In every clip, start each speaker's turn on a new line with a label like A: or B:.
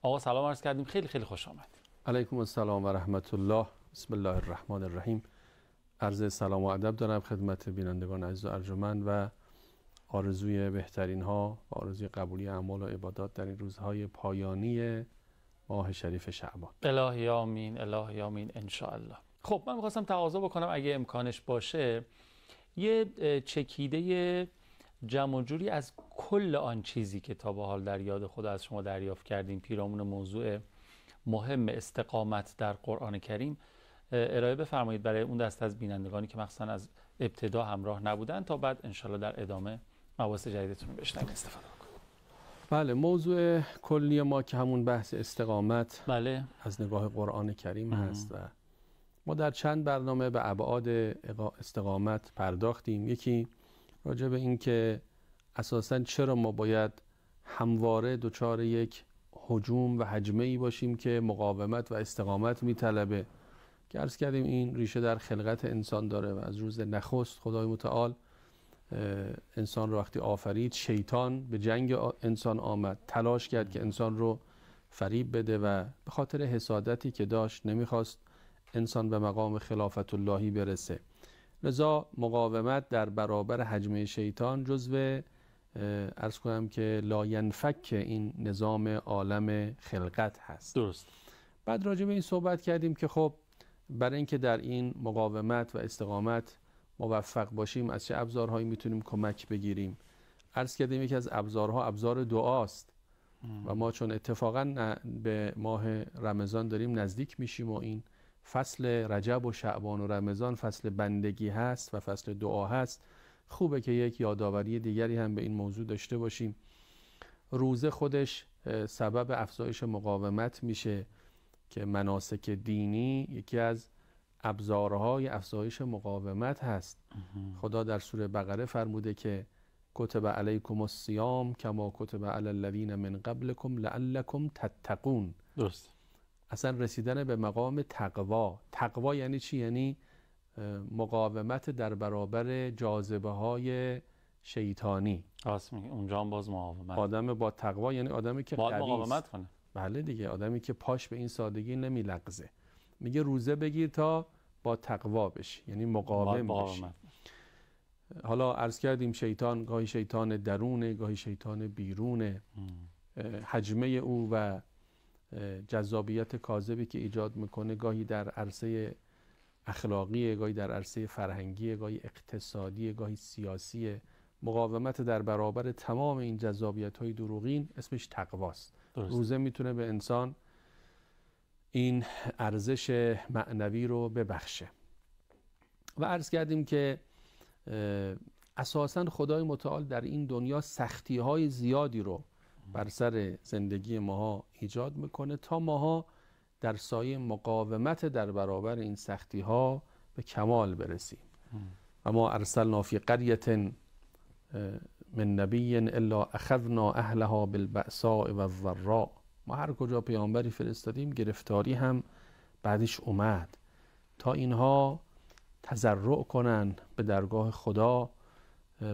A: آقا سلام عرض کردیم، خیلی خیلی خوش آمد.
B: علیکم السلام و رحمت الله. بسم الله الرحمن الرحیم. عرض سلام و ادب دارم خدمت بینندگان عزیز و ارجمند و آرزوی بهترین ها و آرزوی قبولی اعمال و عبادات در این روزهای پایانی ماه شریف شعبان.
A: الهی آمین، الهی آمین ان شاء الله. خب من می‌خواستم تقاضا بکنم اگه امکانش باشه یه چکیده جمع و جوری از کل آن چیزی که تا به حال در یاد خدا از شما دریافت کردیم پیرامون موضوع مهم استقامت در قرآن کریم ارائه بفرمایید برای اون دست از بینندگانی که مخصوصا از ابتدا همراه نبودن تا بعد انشالله در ادامه مباحث جدیدتون بشنویم استفاده کنیم.
B: بله، موضوع کلی ما که همون بحث استقامت
A: بله
B: از نگاه قرآن کریم هست و ما در چند برنامه به ابعاد استقامت پرداختیم. یکی راجع به این که اساساً چرا ما باید همواره دچار یک هجوم و هجمه‌ای باشیم که مقاومت و استقامت میطلبه، که عرض کردیم این ریشه در خلقت انسان داره و از روز نخست خدای متعال انسان رو وقتی آفرید شیطان به جنگ انسان آمد، تلاش کرد که انسان رو فریب بده و به خاطر حسادتی که داشت نمیخواست انسان به مقام خلافت اللهی برسه. لذا مقاومت در برابر هجمه شیطان جزو عرض کنم که لا ینفک این نظام عالم خلقت هست.
A: درست.
B: بعد راجع به این صحبت کردیم که خب برای اینکه در این مقاومت و استقامت موفق باشیم از چه ابزارهایی میتونیم کمک بگیریم. عرض کردیم یکی از ابزارها ابزار دعاست و ما چون اتفاقا به ماه رمضان داریم نزدیک میشیم و این فصل رجب و شعبان و رمضان فصل بندگی هست و فصل دعا هست، خوبه که یک یادآوری دیگری هم به این موضوع داشته باشیم. روزه خودش سبب افزایش مقاومت میشه که مناسک دینی یکی از ابزارهای افزایش مقاومت هست. خدا در سوره بقره فرموده که کتب علیکم الصیام کما کتب علی الذین من قبلکم لعلکم تتقون.
A: درست.
B: اصلا رسیدن به مقام تقوا. تقوا یعنی چی؟ یعنی مقاومت در برابر جاذبه های شیطانی.
A: اونجا هم باز مقاومت.
B: آدم با تقوا یعنی آدمی که
A: باید مقاومت کنه.
B: بله دیگه، آدمی که پاش به این سادگی نمیلغزه. میگه روزه بگیر تا با تقوا بشی، یعنی مقاوم بشی. حالا عرض کردیم شیطان گاهی شیطان درونه، گاهی شیطان بیرونه. حجمه او و جذابیت کاذبی که ایجاد میکنه گاهی در عرصه اخلاقی، گاهی در عرصه فرهنگی، گاهی اقتصادی، گاهی سیاسی. مقاومت در برابر تمام این جذابیت‌های دروغین اسمش تقواست. روزه میتونه به انسان این ارزش معنوی رو ببخشه. و عرض کردیم که اساساً خدای متعال در این دنیا سختی‌های زیادی رو بر سر زندگی ماها ایجاد میکنه تا ماها در سایه مقاومت در برابر این سختی‌ها به کمال برسیم. و ما ارسلنا فی قریة من نبی الا اخذنا اهلها بالبأساء والضراء. ما هر کجا پیامبری فرستادیم گرفتاری هم بعدش اومد تا اینها تضرع کنن به درگاه خدا،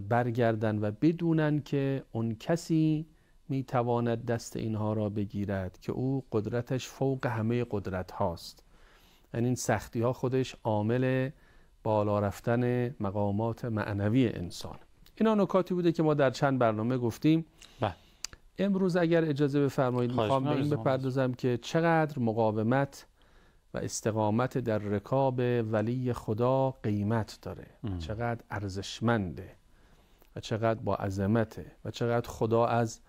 B: برگردن و بدونن که اون کسی میتواند دست اینها را بگیرد که او قدرتش فوق همه قدرت هاست. یعنی این سختی ها خودش عامل بالا رفتن مقامات معنوی انسان. اینا نکاتی بوده که ما در چند برنامه گفتیم. امروز اگر اجازه بفرمایید میخوام به این بپردازم که چقدر مقاومت و استقامت در رکاب ولی خدا قیمت داره، چقدر ارزشمنده و چقدر با عظمته و چقدر خدا از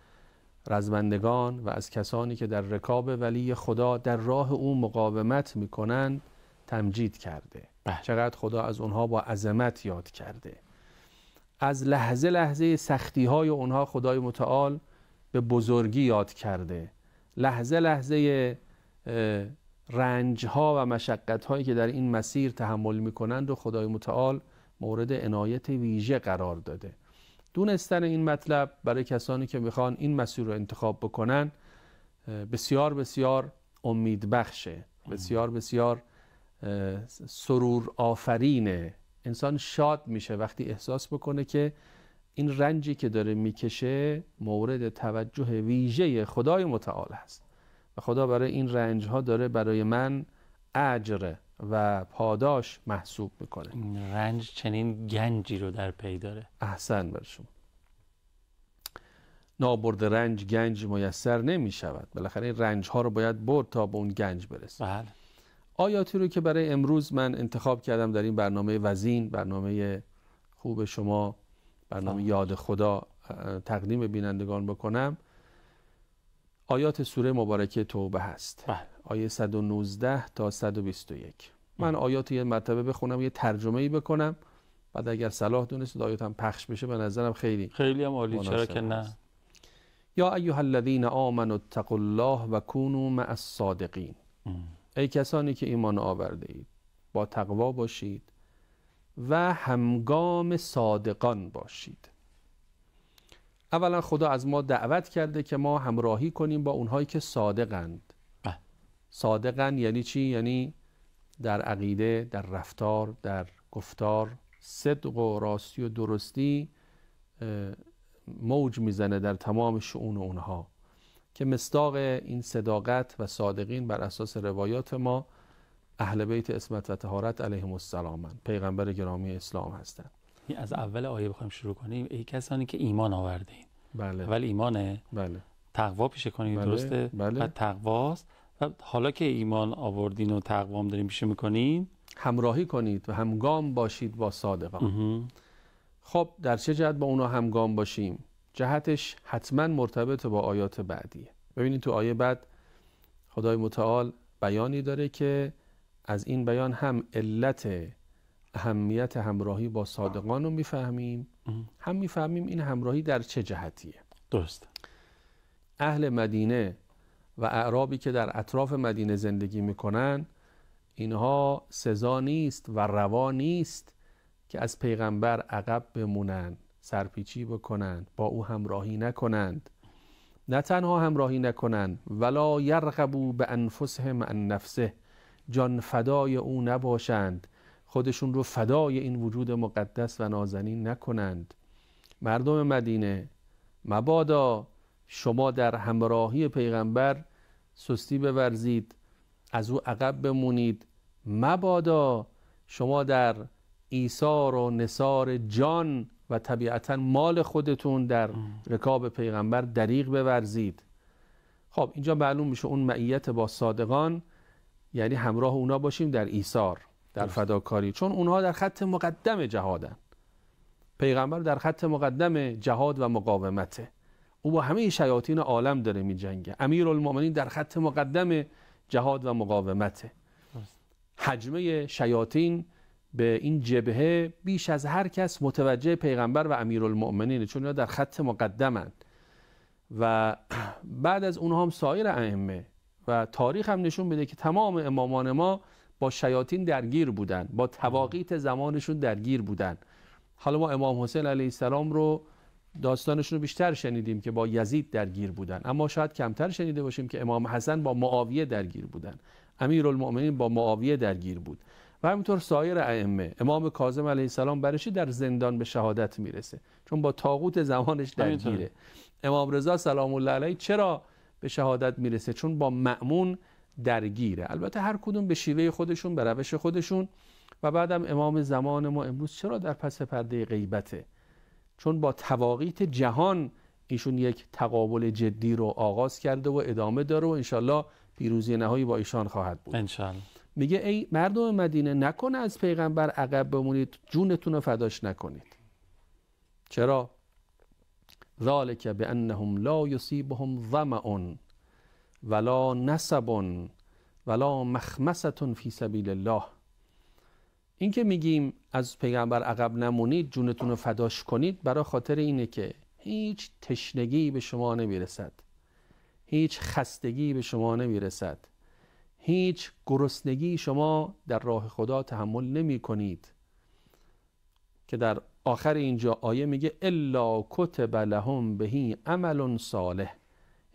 B: رزمندگان و از کسانی که در رکاب ولی خدا در راه او مقاومت میکنن تمجید کرده. چقدر خدا از اونها با عظمت یاد کرده. از لحظه لحظه سختی های اونها خدای متعال به بزرگی یاد کرده. لحظه لحظه رنج ها و مشقت هایی که در این مسیر تحمل میکنند و خدای متعال مورد عنایت ویژه قرار داده. دونستن این مطلب برای کسانی که میخوان این مسیر رو انتخاب بکنن بسیار بسیار امید بخشه، بسیار بسیار سرور آفرینه. انسان شاد میشه وقتی احساس بکنه که این رنجی که داره میکشه مورد توجه ویژه خدای متعال هست و خدا برای این رنج ها داره برای من اجر و پاداش محسوب میکنه.
A: رنج چنین گنجی رو در پی داره.
B: احسن بر شما. نابرد رنج گنج میسر نمی شود. بالاخره این رنج ها رو باید برد تا به اون گنج برسه.
A: بله.
B: آیاتی رو که برای امروز من انتخاب کردم در این برنامه وزین، برنامه خوب شما، برنامه یاد خدا تقدیم بینندگان بکنم، آیات سوره مبارکه توبه هست.
A: بله.
B: آیه 119 تا 121. من آیات یه مرتبه بخونم، یه ترجمه‌ای بکنم، بعد اگر صلاح دونست آیات هم پخش بشه به نظرم خیلی
A: هم عالی. چرا که نه.
B: یا ایها الذین آمنوا اتقوا الله و کونوا مع الصادقین. ای کسانی که ایمان آورده اید، با تقوا باشید و همگام صادقان باشید. اولا خدا از ما دعوت کرده که ما همراهی کنیم با اونهایی که صادقند. صادقن یعنی چی؟ یعنی در عقیده، در رفتار، در گفتار صدق و راستی و درستی موج میزنه در تمام شؤون اونها، که مصداق این صداقت و صادقین بر اساس روایات ما اهل بیت عصمت و طهارت علیهم السلام، پیغمبر گرامی اسلام هستند.
A: از اول آیه بخوایم شروع کنیم، ای کسانی که ایمان آورده اید.
B: بله.
A: اول ایمانه.
B: بله.
A: تقوا پیشه کنید. بله. درسته.
B: بله.
A: و تقواست. و حالا که ایمان آوردین و تقوا هم دارین پیشه میکنین،
B: همراهی کنید و همگام باشید با صادقان. خب در چه جهت با اونا همگام باشیم؟ جهتش حتما مرتبط با آیات بعدیه. ببینید تو آیه بعد خدای متعال بیانی داره که از این بیان هم علت اهمیت همراهی با صادقان رو میفهمیم، هم میفهمیم این همراهی در چه جهتیه.
A: درست.
B: اهل مدینه و اعرابی که در اطراف مدینه زندگی میکنن، اینها سزا نیست و روا نیست که از پیغمبر عقب بمونن، سرپیچی بکنند، با او همراهی نکنند. نه تنها همراهی نکنند، ولا یرغبوا بانفسهم عن نفسه، جان فدای او نباشند، خودشون رو فدای این وجود مقدس و نازنین نکنند. مردم مدینه، مبادا شما در همراهی پیغمبر سستی بورزید، از او عقب بمونید. مبادا شما در ایثار و نثار جان و طبیعتا مال خودتون در رکاب پیغمبر دریغ بورزید. خب اینجا معلوم میشه اون معیت با صادقان یعنی همراه اونا باشیم در ایثار، در فداکاری، چون اونها در خط مقدم جهادن. پیغمبر در خط مقدم جهاد و مقاومته، او با همه شیاطین عالم داره می جنگه. امیرالمومنین در خط مقدم جهاد و مقاومته. حجمه شیاطین به این جبهه بیش از هر کس متوجه پیغمبر و امیرالمومنین، چون اینا در خط مقدمند و بعد از اونها هم سایر ائمه. و تاریخ هم نشون میده که تمام امامان ما با شیاطین درگیر بودن، با تواقیت زمانشون درگیر بودن. حالا ما امام حسین علیه السلام رو داستانشون رو بیشتر شنیدیم که با یزید درگیر بودن، اما شاید کمتر شنیده باشیم که امام حسن با معاویه درگیر بودن، امیرالمومنین با معاویه درگیر بود و همینطور سایر ائمه. امام کاظم علیه السلام برشی در زندان به شهادت میرسه چون با طاغوت زمانش درگیره. امام رضا سلام الله علیه چرا به شهادت میرسه؟ چون با مأمون درگیره. البته هر کدوم به شیوه خودشون، به روش خودشون. و بعدم امام زمان ما امروز چرا در پس پرده غیبته؟ چون با تواقیت جهان ایشون یک تقابل جدی رو آغاز کرده و ادامه داره و انشالله پیروزی نهایی با ایشان خواهد بود
A: انشالله.
B: میگه ای مردم مدینه، نکنه از پیغمبر عقب بمونید، جونتون رو فداش نکنید. چرا؟ ذالک بانهم لا یصیبهم ظمأ ولا نصب ولا مخمصة فی سبیل الله. این که میگیم از پیغمبر عقب نمونید، جونتون رو فداش کنید، برای خاطر اینه که هیچ تشنگی به شما نمیرسد، هیچ خستگی به شما نمیرسد، هیچ گرسنگی شما در راه خدا تحمل نمی کنید. که در آخر اینجا آیه میگه الا کتب لهم بهی عمل صالح،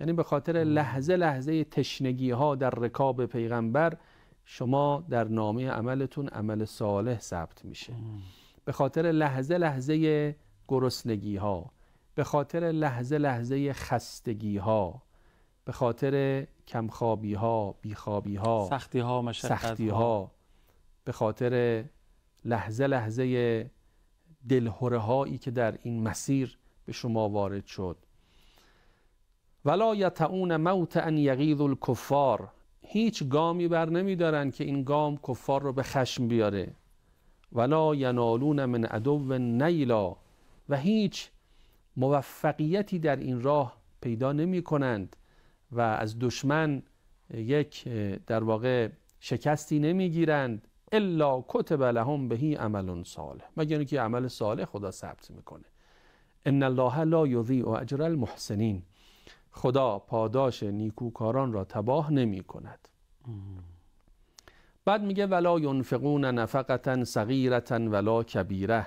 B: یعنی به خاطر لحظه لحظه تشنگی ها در رکاب پیغمبر شما در نامه عملتون عمل صالح ثبت میشه. به خاطر لحظه لحظه گرسنگی ها، به خاطر لحظه لحظه خستگی ها، به به خاطر کمخوابی ها، بیخوابی ها، سختی ها، به خاطر لحظه لحظه دلهره هایی که در این مسیر به شما وارد شد. ولا یطعون موطئا یغیظ الکفار، هیچ گامی بر نمیدارن که این گام کفار رو به خشم بیاره. ولا ینالون من عدو نیلا، و هیچ موفقیتی در این راه پیدا نمی کنند و از دشمن یک در واقع شکستی نمی گیرند. الا کتب لهم بهی عمل صالح، مگر اینکه عمل صالح خدا ثبت میکنه. ان الله لا یضیع اجر المحسنین، خدا پاداش نیکوکاران را تباه نمی کند. بعد میگه ولا ینفقون نفقة صغیرة ولا کبیره،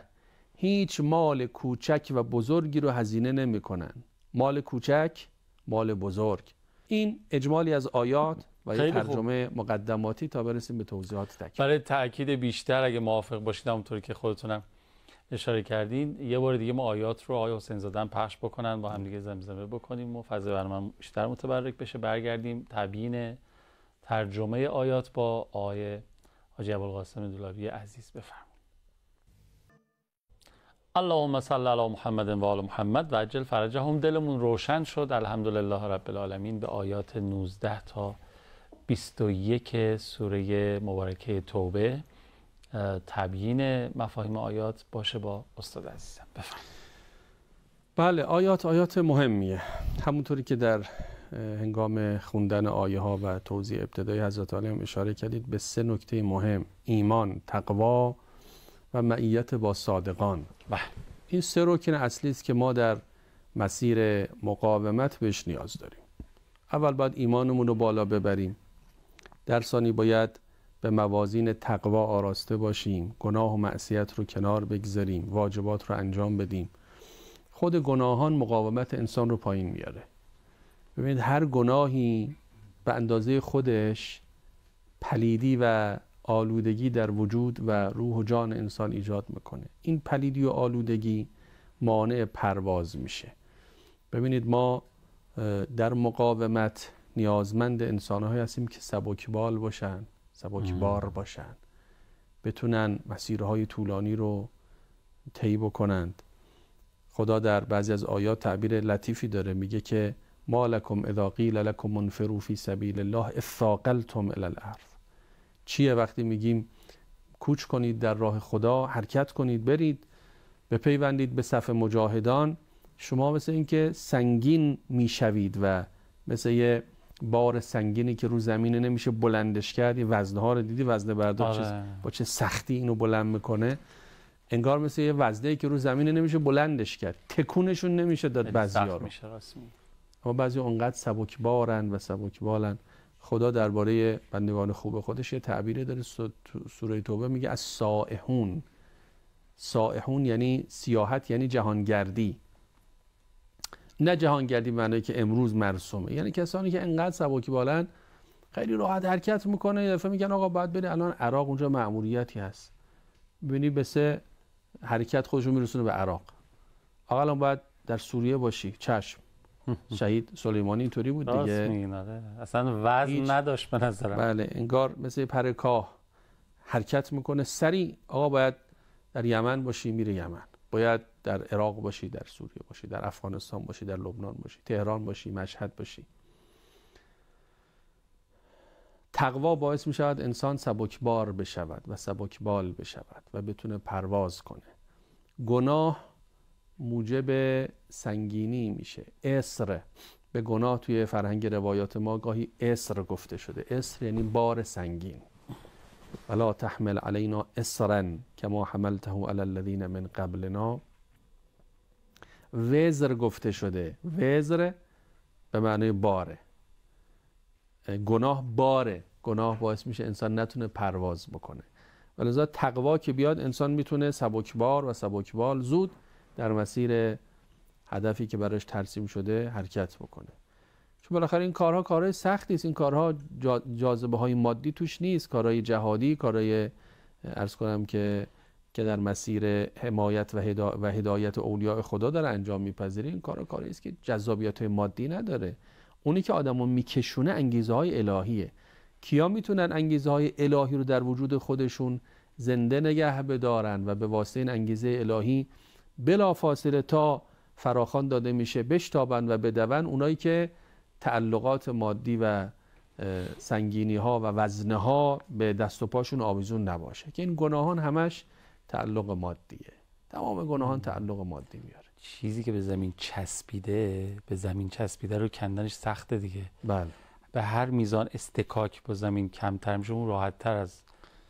B: هیچ مال کوچک و بزرگی رو هزینه نمی کنن. مال کوچک، مال بزرگ. این اجمالی از آیات و یک ترجمه مقدماتی تا برسیم به توضیحات تکمیلی.
A: برای تأکید بیشتر اگه موافق باشید، همونطوری که خودتونم اشاره کردین، یه بار دیگه ما آیات رو آقای حسین زاده پخش بکنن، با هم دیگه زمزمه بکنیم و فضای برنامه بیشتر متبرک بشه. برگردیم تبیین ترجمه آیات با آقای حاجی ابوالقاسم دولابی عزیز. بفرمایید. اللهم صل علی محمد و آل محمد و عجل فرجهم. دلمون روشن شد الحمدلله رب العالمین به آیات 19 تا 21 سوره مبارکه توبه. تبیین مفاهیم آیات باشه با استاد عزیزم. بفرمایید.
B: بله، آیات مهمیه. همونطوری که در هنگام خوندن آیه ها و توضیح ابتدای حضرت علی هم اشاره کردید به 3 نکته مهم: ایمان، تقوا و معیت با صادقان. این 3 رکن اصلی است که ما در مسیر مقاومت بهش نیاز داریم. اول باید ایمانمون رو بالا ببریم، در ثانی باید به موازین تقوا آراسته باشیم، گناه و معصیت رو کنار بگذاریم، واجبات رو انجام بدیم. خود گناهان مقاومت انسان رو پایین میاره. ببینید هر گناهی به اندازه خودش پلیدی و آلودگی در وجود و روح و جان انسان ایجاد میکنه. این پلیدی و آلودگی مانع پرواز میشه. ببینید ما در مقاومت نیازمند انسان‌هایی هستیم که سبکبال باشن، سبکبار باشن، بتونن مسیرهای طولانی رو طی بکنند. خدا در بعضی از آیات تعبیر لطیفی داره، میگه که ما لکم اذا قیل لکم انفروا فی سبیل الله اثاقلتم الی الارض. چیه وقتی میگیم کوچ کنید در راه خدا، حرکت کنید، برید بپیوندید به صف مجاهدان، شما مثل اینکه سنگین میشوید و مثل یه بار سنگینی که رو زمینه نمیشه بلندش کرد. این وزنه رو دیدی، وزنه بردار با چه سختی اینو بلند میکنه. انگار مثل یه وزنه‌ای که رو زمینه نمیشه بلندش کرد، تکونشون نمیشه داد بعضیا رو. اما بعضی اونقدر سبکبارن و سبکبالن. خدا درباره بندگان خوب خودش یه تعبیری داره، سوره توبه میگه از سائحون. سائحون یعنی سیاحت، یعنی جهانگردی. نه جهانگردی معنی که امروز مرسومه، یعنی کسانی که انقدر سبکبالن خیلی راحت حرکت میکنه. یه دفعه میگن آقا باید بری الان عراق، اونجا مأموریتی هست. ببینی به 3 حرکت خودشو میرسونه به عراق. آقا الان باید در سوریه باشی، چشم. شهید سلیمانی اینطوری بود دیگه،
A: اصلا وزن نداشت به نظرم.
B: بله، انگار مثل پرکاه حرکت میکنه سریع. آقا باید در یمن باشی، میره یمن. باید در عراق باشی، در سوریه باشی، در افغانستان باشی، در لبنان باشی، تهران باشی، مشهد باشی. تقوا باعث می شود انسان سبکبار بشود و سبکبال بشود و بتونه پرواز کنه. گناه موجب سنگینی میشه. اسر به گناه توی فرهنگ روایات ما گاهی اسر گفته شده. اسر یعنی بار سنگین. ولا تحمل علینا اسرا کما حملته علی الذین من قبلنا. وزر گفته شده. وزر به معنی باره. گناه باره. گناه باعث میشه انسان نتونه پرواز بکنه. ولذا تقوا که بیاد انسان میتونه سبکبار و سبکبال زود در مسیر هدفی که براش ترسیم شده حرکت بکنه. چون بالاخره این کارها کارهای سختی است. این کارها جاذبه های مادی توش نیست. کارهای جهادی، کارهای عرض کنم که در مسیر حمایت و هدایت اولیاء خدا داره انجام میپذیره. این کارها کاری است که جذابیت مادی نداره. اونی که آدمو میکشونه انگیزه های الهیه. کیا میتونن انگیزه های الهی رو در وجود خودشون زنده نگه بدارن و به واسطه این انگیزه الهی بلا فاصله تا فراخوان داده میشه بشتابن و بدون؟ اونایی که تعلقات مادی و سنگینی ها و وزنه ها به دست و پاشون آویزون نباشه، که این گناهان همش تعلق مادیه. تمام گناهان تعلق مادی میاره.
A: چیزی که به زمین چسبیده رو کندنش سخته دیگه.
B: بله.
A: به هر میزان استکاک با زمین کمتر میشه اون راحت تر از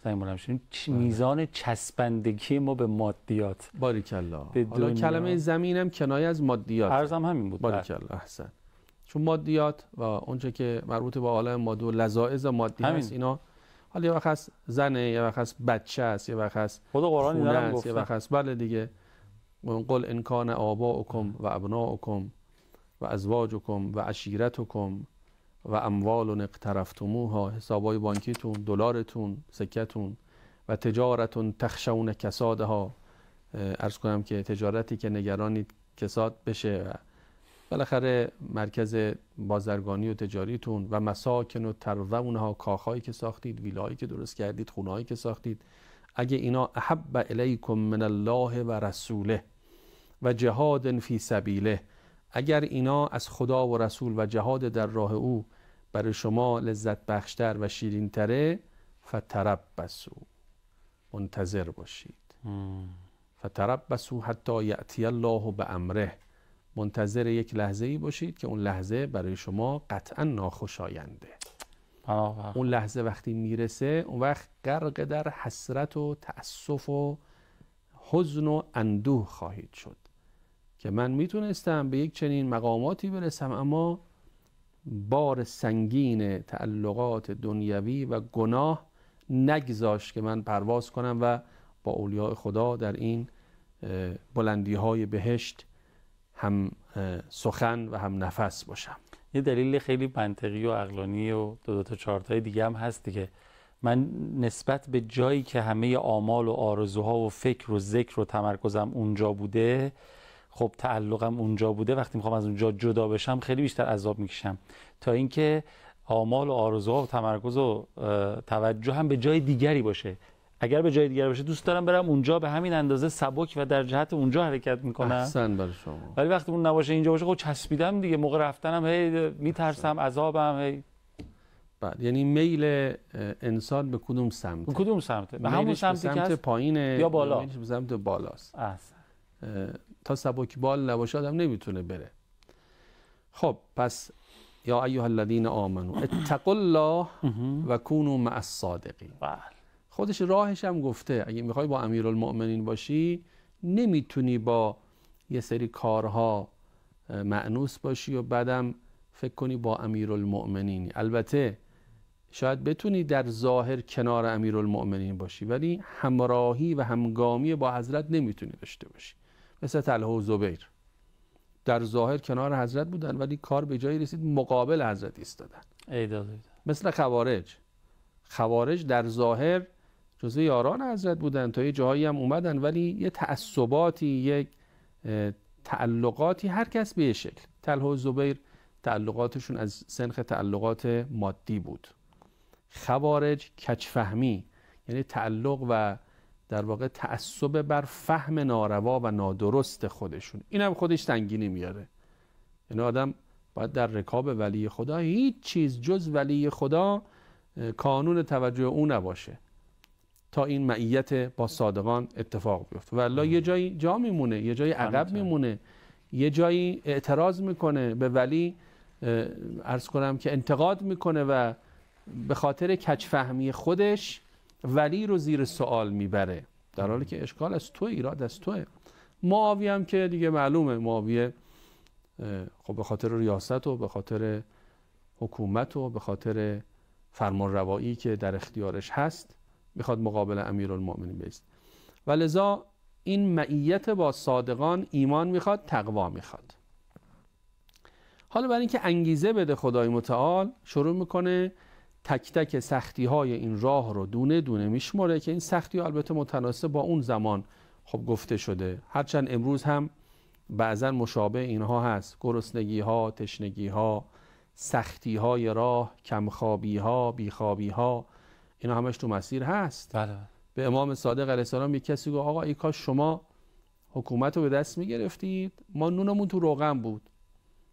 A: زمین بلند میشه. میزان چسبندگی ما به مادیات.
B: باریکالله. حالا کلمه زمینم کنایه از مادیات.
A: عرضم همین بود.
B: باریکالله، احسن. چون مادیات و اونچه که مربوط به عالم مادی و لذائذ مادی هست، اینا حالا یه وقت هست زنه، یه وقت هست بچه است، یه وقت هست
A: خود قرآن اینا هم گفته،
B: یه وقت هست بله دیگه، قل ان کان آباؤکم و ابناؤکم و ازواجکم و عشیرتکم و اموال اقترفتموها، حسابای بانکیتون، دلارتون، سکتون، و تجارتون تخشون کسادها، عرض کنم که تجارتی که نگرانید کساد بشه، و بالاخره مرکز بازرگانی و تجاریتون، و مساکن و ترضونها، کاخهایی که ساختید، ویلایی که درست کردید، خونهایی که ساختید، اگه اینا احب الیکم من الله و رسوله و جهاد فی سبیله، اگر اینا از خدا و رسول و جهاد در راه او برای شما لذت بخشتر و شیرین تره، فتربصوا، منتظر باشید. فتربصوا حتی یأتی الله بامره، منتظر یک لحظه ای باشید که اون لحظه برای شما قطعا ناخوشاینده. اون لحظه وقتی میرسه، اون وقت غرق در حسرت و تأسف و حزن و اندوه خواهید شد که من میتونستم به یک چنین مقاماتی برسم، اما بار سنگین تعلقات دنیوی و گناه نگذاشت که من پرواز کنم و با اولیاء خدا در این بلندی های بهشت هم سخن و هم نفس باشم.
A: یه دلیل خیلی منطقی و عقلانی و دو تا چهار تای دیگه هم هست دیگه. من نسبت به جایی که همه آمال و آرزوها و فکر و ذکر و تمرکزم اونجا بوده، خب تعلقم اونجا بوده، وقتی میخوام از اونجا جدا بشم خیلی بیشتر عذاب میکشم تا اینکه آمال و آرزوها و تمرکز و توجه هم به جای دیگری باشه. اگر به جای دیگری باشه دوست دارم برم اونجا به همین اندازه سبک و در جهت اونجا حرکت میکنم.
B: احسن برای شما.
A: ولی وقتی اون نباشه اینجا باشه، خب چسبیدم دیگه، موقع رفتنم هی میترسم، عذابم هی.
B: بله، یعنی میل انسان به کدوم سمت؟
A: به کدوم سمته؟ به همون سمتی که هست
B: پایینه
A: یا بالا؟
B: میلش به سمت بالاست.
A: احسن.
B: تا سبک بال نباشه آدم نمیتونه بره. خب پس یا ایها الذین آمنوا اتقوا الله و کونوا مع الصادقین. خودش راهش هم گفته اگه میخوای با امیرالمؤمنین باشی نمیتونی با یه سری کارها مأنوس باشی و بعدم فکر کنی با امیرالمؤمنینی. البته شاید بتونی در ظاهر کنار امیرالمؤمنین باشی، ولی همراهی و همگامی با حضرت نمیتونی داشته باشی. مثل طلحه و زبیر در ظاهر کنار حضرت بودن ولی کار به جایی رسید مقابل حضرت ایستادن. مثل خوارج در ظاهر جزو یاران حضرت بودن، تا یه جاهایی هم اومدن، ولی یه تعصباتی، یک تعلقاتی، هر کس به یه شکل. طلحه و زبیر تعلقاتشون از سنخ تعلقات مادی بود. خوارج کجفهمی، یعنی تعلق و در واقع تعصب بر فهم ناروا و نادرست خودشون. این هم خودش سنگینی میاره. یعنی آدم باید در رکاب ولی خدا هیچ چیز جز ولی خدا کانون توجه او نباشه تا این معیت با صادقان اتفاق بیفته. والله یه جایی جا میمونه، یه جایی عقب میمونه، یه جایی اعتراض میکنه به ولی، عرض کنم که انتقاد میکنه و به خاطر کجفهمی خودش ولی رو زیر سوال میبره، در حالی که اشکال از تو، ایراد از توه. معاویه هم که دیگه معلومه، معاویه خب به خاطر ریاست و به خاطر حکومت و به خاطر فرمانروایی که در اختیارش هست میخواد مقابل امیرالمؤمنین بایسته. ولذا این معیت با صادقان ایمان میخواد، تقوا میخواد. حالا برای اینکه انگیزه بده خدای متعال، شروع میکنه تک تک سختی های این راه رو دونه دونه میشمره که این سختی ها البته متناسب با اون زمان خب گفته شده، هرچند امروز هم بعضا مشابه اینها هست. گرسنگی ها، تشنگی ها، سختی های راه، کمخوابی ها، بیخوابی ها، اینا همش تو مسیر هست.
A: بله.
B: به امام صادق علیه السلام یک کسی گفت آقا ای کاش شما حکومت رو به دست میگرفتید، ما نونمون تو روغن بود،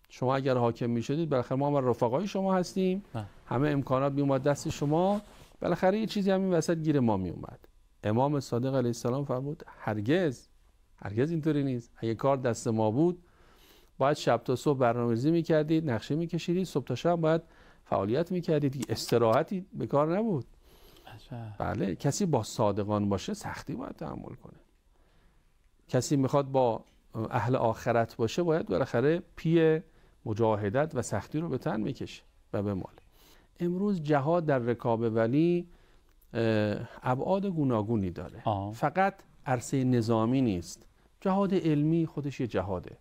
B: شما اگر حاکم میشدید بالاخره ما هم رفقای شما هستیم، همه امکانات میومد دست شما، بالاخره یه چیزی هم این وسط گیر ما میومد. امام صادق علیه السلام فرمود هرگز اینطوری نیست. اگه کار دست ما بود باید شب تا صبح برنامه‌ریزی میکردید، نقشه میکشیدید، صبح تا شب باید فعالیت میکردید، استراحتی به کار نبود. بله، کسی با صادقان باشه سختی باید تحمل کنه. کسی میخواد با اهل آخرت باشه باید بالاخره پی مجاهدت و سختی رو به تن میکشه و به مال. امروز جهاد در رکاب ولی ابعاد گوناگونی داره. فقط عرصه نظامی نیست، جهاد علمی خودش یه جهاده.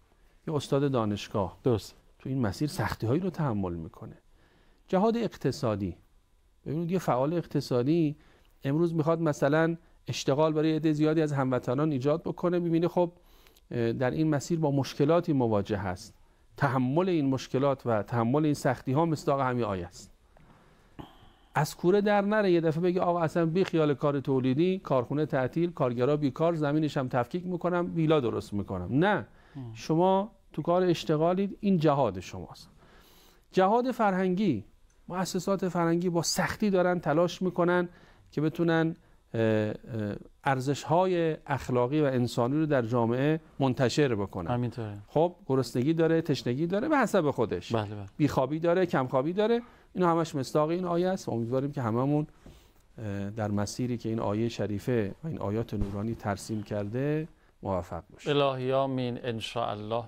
B: یه استاد دانشگاه
A: درست
B: تو این مسیر سختی هایی رو تحمل میکنه. جهاد اقتصادی، ببینید یه فعال اقتصادی امروز میخواد مثلا اشتغال برای عده زیادی از هموطنان ایجاد بکنه، ببینه خب در این مسیر با مشکلاتی مواجه هست، تحمل این مشکلات و تحمل این سختی ها مصداق همین آیه است. از کوره در نره یه دفعه بگه آقا اصلا بی خیال کار تولیدی، کارخونه تعطیل، کارگرا بیکار، زمینش هم تفکیک میکنم، ویلا درست میکنم. نه، شما تو کار اشتغالید، این جهاد شماست. جهاد فرهنگی، مؤسسات فرهنگی با سختی دارن تلاش میکنن که بتونن ارزش‌های اخلاقی و انسانی رو در جامعه منتشر بکنن.
A: همینطوره.
B: خب گرسنگی داره، تشنگی داره به حسب خودش.
A: بله بله.
B: بیخوابی داره، کمخوابی داره. اینا همش مصداق این آیه است. امیدواریم که هممون در مسیری که این آیه شریفه و این آیات نورانی ترسیم کرده موفق باشیم.
A: الهی آمین ان شاء الله.